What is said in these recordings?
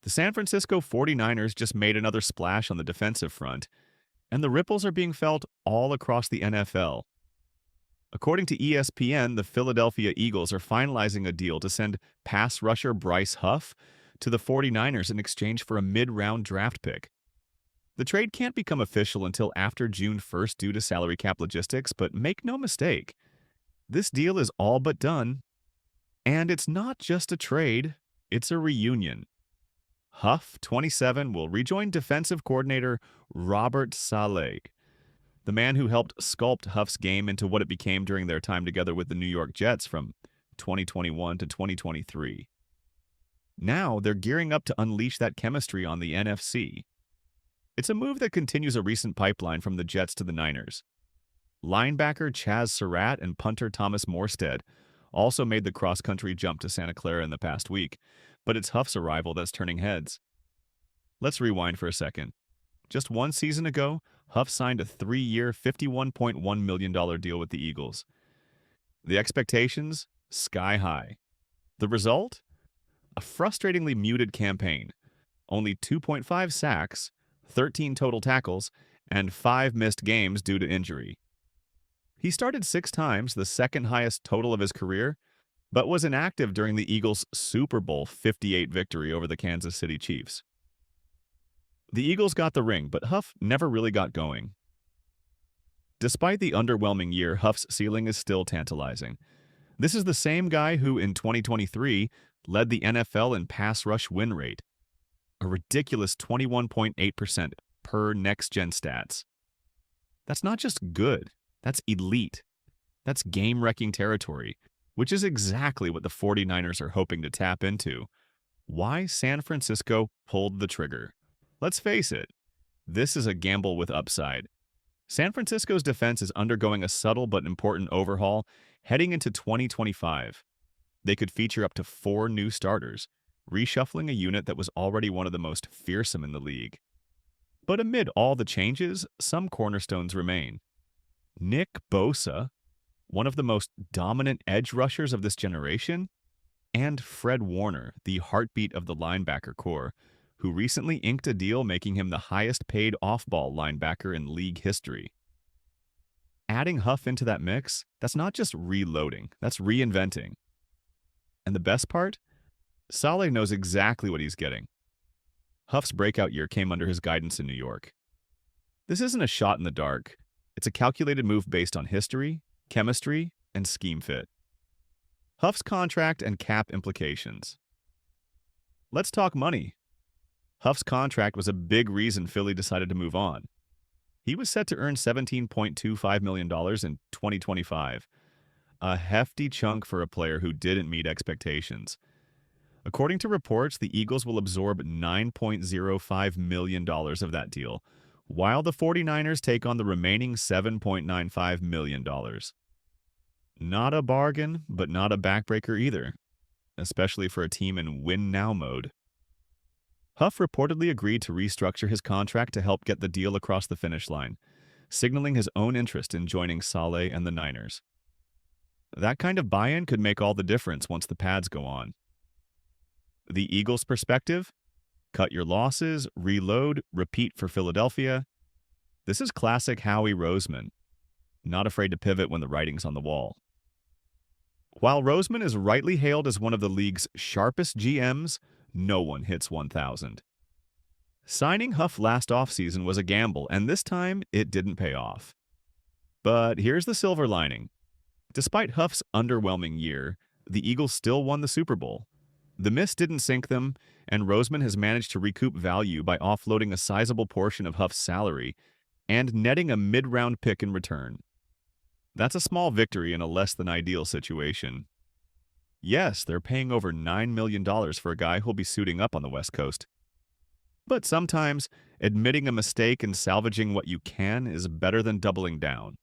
The San Francisco 49ers just made another splash on the defensive front, and the ripples are being felt all across the NFL. According to ESPN, the Philadelphia Eagles are finalizing a deal to send pass rusher Bryce Huff to the 49ers in exchange for a mid-round draft pick. The trade can't become official until after June 1st due to salary cap logistics, but make no mistake, this deal is all but done. And it's not just a trade, it's a reunion. Huff, 27, will rejoin defensive coordinator Robert Saleh, the man who helped sculpt Huff's game into what it became during their time together with the New York Jets from 2021 to 2023. Now they're gearing up to unleash that chemistry on the NFC. It's a move that continues a recent pipeline from the Jets to the Niners. Linebacker Chaz Surratt and punter Thomas Morstead also made the cross-country jump to Santa Clara in the past week, but it's Huff's arrival that's turning heads. Let's rewind for a second. Just one season ago, Huff signed a 3-year, $51.1 million deal with the Eagles. The expectations? Sky high. The result? A frustratingly muted campaign. Only 2.5 sacks, 13 total tackles, and 5 missed games due to injury. He started 6 times, the second highest total of his career, but was inactive during the Eagles' Super Bowl 58 victory over the Kansas City Chiefs. The Eagles got the ring, but Huff never really got going. Despite the underwhelming year, Huff's ceiling is still tantalizing. This is the same guy who, in 2023, led the NFL in pass rush win rate, a ridiculous 21.8% per next-gen stats. That's not just good, that's elite. That's game-wrecking territory, which is exactly what the 49ers are hoping to tap into. Why San Francisco pulled the trigger? Let's face it, this is a gamble with upside. San Francisco's defense is undergoing a subtle but important overhaul heading into 2025. They could feature up to 4 new starters, reshuffling a unit that was already one of the most fearsome in the league. But amid all the changes, some cornerstones remain. Nick Bosa, one of the most dominant edge rushers of this generation, and Fred Warner, the heartbeat of the linebacker corps, who recently inked a deal making him the highest-paid off-ball linebacker in league history. Adding Huff into that mix, that's not just reloading, that's reinventing. And the best part? Saleh knows exactly what he's getting. Huff's breakout year came under his guidance in New York. This isn't a shot in the dark. It's a calculated move based on history, chemistry, and scheme fit. Huff's contract and cap implications. Let's talk money. Huff's contract was a big reason Philly decided to move on. He was set to earn $17.25 million in 2025, a hefty chunk for a player who didn't meet expectations. According to reports, the Eagles will absorb $9.05 million of that deal, while the 49ers take on the remaining $7.95 million. Not a bargain, but not a backbreaker either, especially for a team in win-now mode. Huff reportedly agreed to restructure his contract to help get the deal across the finish line, signaling his own interest in joining Saleh and the Niners. That kind of buy-in could make all the difference once the pads go on. The Eagles' perspective? Cut your losses, reload, repeat for Philadelphia. This is classic Howie Roseman, not afraid to pivot when the writing's on the wall. While Roseman is rightly hailed as one of the league's sharpest GMs, no one hits 1,000. Signing Huff last offseason was a gamble, and this time it didn't pay off. But here's the silver lining. Despite Huff's underwhelming year, the Eagles still won the Super Bowl. The miss didn't sink them, and Roseman has managed to recoup value by offloading a sizable portion of Huff's salary and netting a mid-round pick in return. That's a small victory in a less-than-ideal situation. Yes, they're paying over $9 million for a guy who'll be suiting up on the West Coast. But sometimes, admitting a mistake and salvaging what you can is better than doubling down.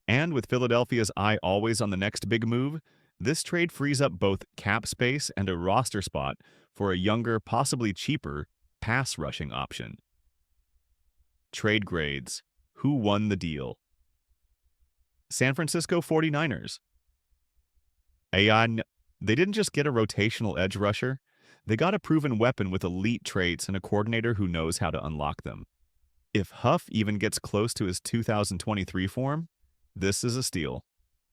And with Philadelphia's eye always on the next big move, this trade frees up both cap space and a roster spot for a younger, possibly cheaper, pass-rushing option. Trade grades. Who won the deal? San Francisco 49ers. They didn't just get a rotational edge rusher, They got a proven weapon with elite traits and a coordinator who knows how to unlock them. If Huff even gets close to his 2023 form, this is a steal.